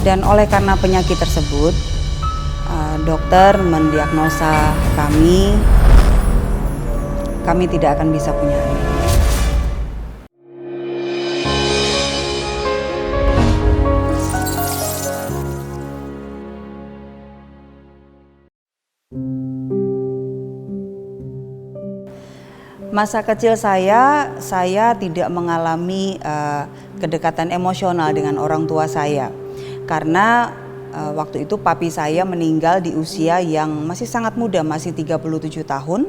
Dan oleh karena penyakit tersebut, dokter mendiagnosa kami tidak akan bisa punya anak. Masa kecil saya tidak mengalami kedekatan emosional dengan orang tua saya. Karena waktu itu papi saya meninggal di usia yang masih sangat muda, masih 37 tahun.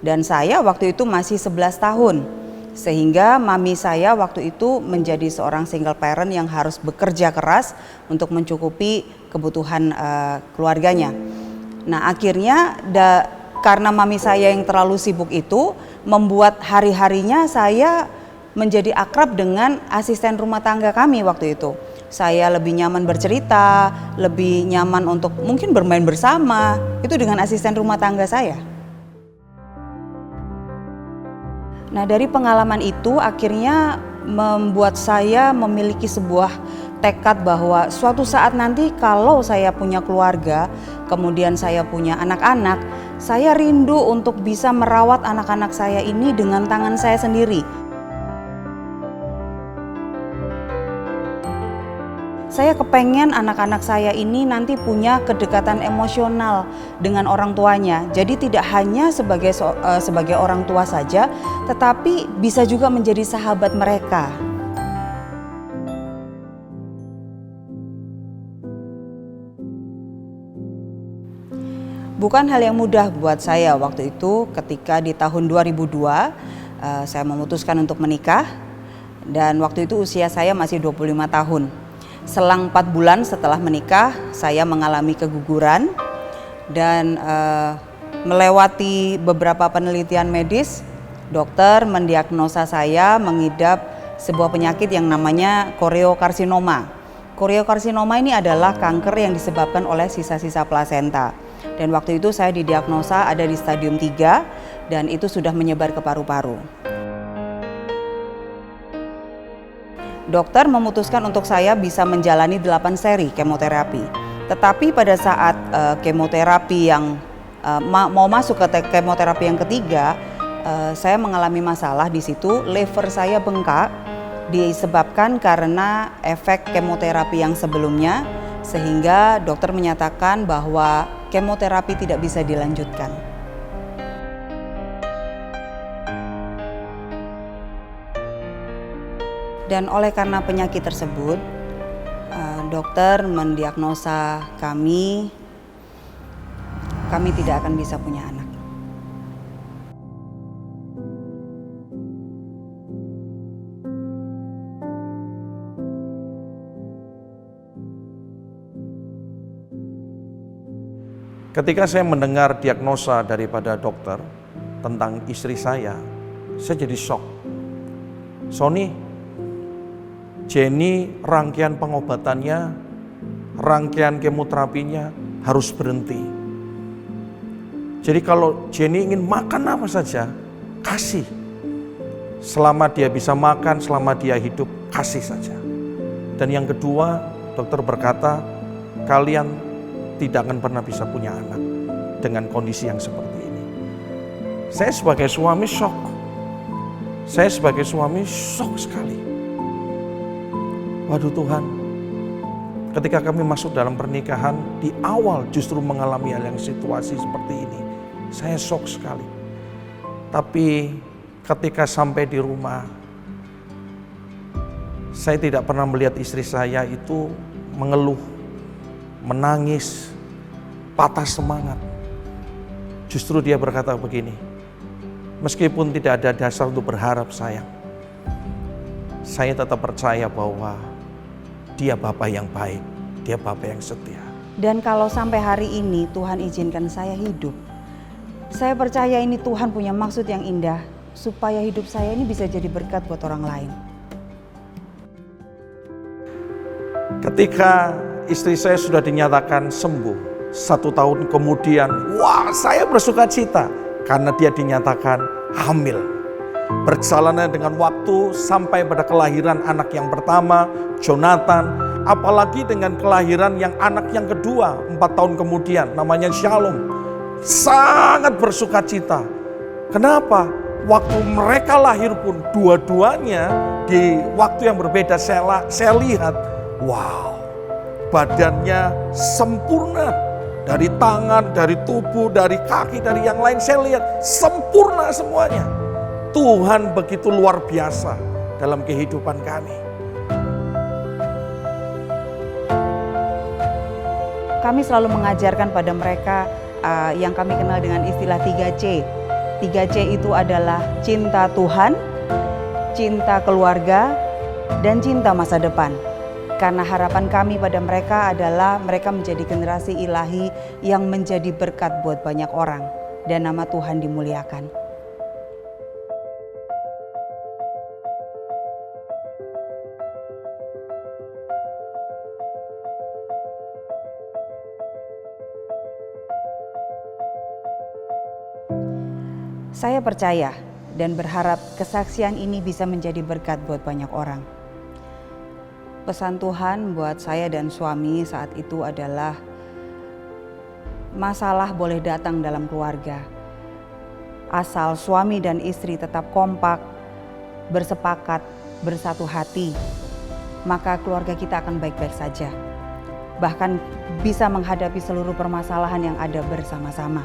Dan saya waktu itu masih 11 tahun. Sehingga mami saya waktu itu menjadi seorang single parent yang harus bekerja keras untuk mencukupi kebutuhan keluarganya. Nah akhirnya karena mami saya yang terlalu sibuk itu membuat hari-harinya saya menjadi akrab dengan asisten rumah tangga kami waktu itu. Saya lebih nyaman bercerita, lebih nyaman untuk mungkin bermain bersama, itu dengan asisten rumah tangga saya. Nah dari pengalaman itu akhirnya membuat saya memiliki sebuah tekad bahwa suatu saat nanti kalau saya punya keluarga, kemudian saya punya anak-anak, saya rindu untuk bisa merawat anak-anak saya ini dengan tangan saya sendiri. Saya kepengen anak-anak saya ini nanti punya kedekatan emosional dengan orang tuanya. Jadi tidak hanya sebagai orang tua saja, tetapi bisa juga menjadi sahabat mereka. Bukan hal yang mudah buat saya waktu itu ketika di tahun 2002 saya memutuskan untuk menikah dan waktu itu usia saya masih 25 tahun. Selang 4 bulan setelah menikah saya mengalami keguguran dan melewati beberapa penelitian medis, dokter mendiagnosa saya mengidap sebuah penyakit yang namanya koriokarsinoma. Koriokarsinoma ini adalah kanker yang disebabkan oleh sisa-sisa plasenta. Dan waktu itu saya didiagnosa ada di stadium 3 dan itu sudah menyebar ke paru-paru. Dokter memutuskan untuk saya bisa menjalani 8 seri kemoterapi. Tetapi pada saat kemoterapi yang mau masuk ke kemoterapi yang ketiga, saya mengalami masalah di situ, liver saya bengkak disebabkan karena efek kemoterapi yang sebelumnya, sehingga dokter menyatakan bahwa kemoterapi tidak bisa dilanjutkan. Dan oleh karena penyakit tersebut, dokter mendiagnosa kami tidak akan bisa punya anak. Ketika saya mendengar diagnosa daripada dokter tentang istri saya jadi shock. Sony, Jenny rangkaian pengobatannya, rangkaian kemoterapinya harus berhenti. Jadi kalau Jenny ingin makan apa saja, kasih. Selama dia bisa makan, selama dia hidup, kasih saja. Dan yang kedua, dokter berkata, kalian tidak akan pernah bisa punya anak dengan kondisi yang seperti ini. Saya sebagai suami shock. Saya sebagai suami shock sekali. Waduh Tuhan, ketika kami masuk dalam pernikahan, di awal justru mengalami hal yang situasi seperti ini. Saya shock sekali. Tapi ketika sampai di rumah, saya tidak pernah melihat istri saya itu mengeluh, menangis, patah semangat. Justru dia berkata begini, meskipun tidak ada dasar untuk berharap sayang, saya tetap percaya bahwa dia Bapa yang baik, dia Bapa yang setia. Dan kalau sampai hari ini Tuhan izinkan saya hidup, saya percaya ini Tuhan punya maksud yang indah, supaya hidup saya ini bisa jadi berkat buat orang lain. Ketika istri saya sudah dinyatakan sembuh, 1 tahun kemudian, wah saya bersuka cita karena dia dinyatakan hamil. Berjalannya dengan waktu sampai pada kelahiran anak yang pertama, Jonathan, apalagi dengan kelahiran yang anak yang kedua 4 tahun kemudian, namanya Shalom. Sangat bersuka cita. Kenapa? Waktu mereka lahir pun dua-duanya di waktu yang berbeda saya lihat, wow, badannya sempurna. Dari tangan, dari tubuh, dari kaki, dari yang lain saya lihat sempurna semuanya. Tuhan begitu luar biasa dalam kehidupan kami. Kami selalu mengajarkan pada mereka yang kami kenal dengan istilah 3C. 3C itu adalah cinta Tuhan, cinta keluarga, dan cinta masa depan. Karena harapan kami pada mereka adalah mereka menjadi generasi ilahi yang menjadi berkat buat banyak orang dan nama Tuhan dimuliakan. Saya percaya dan berharap kesaksian ini bisa menjadi berkat buat banyak orang. Pesan Tuhan buat saya dan suami saat itu adalah masalah boleh datang dalam keluarga. Asal suami dan istri tetap kompak, bersepakat, bersatu hati, maka keluarga kita akan baik-baik saja. Bahkan bisa menghadapi seluruh permasalahan yang ada bersama-sama.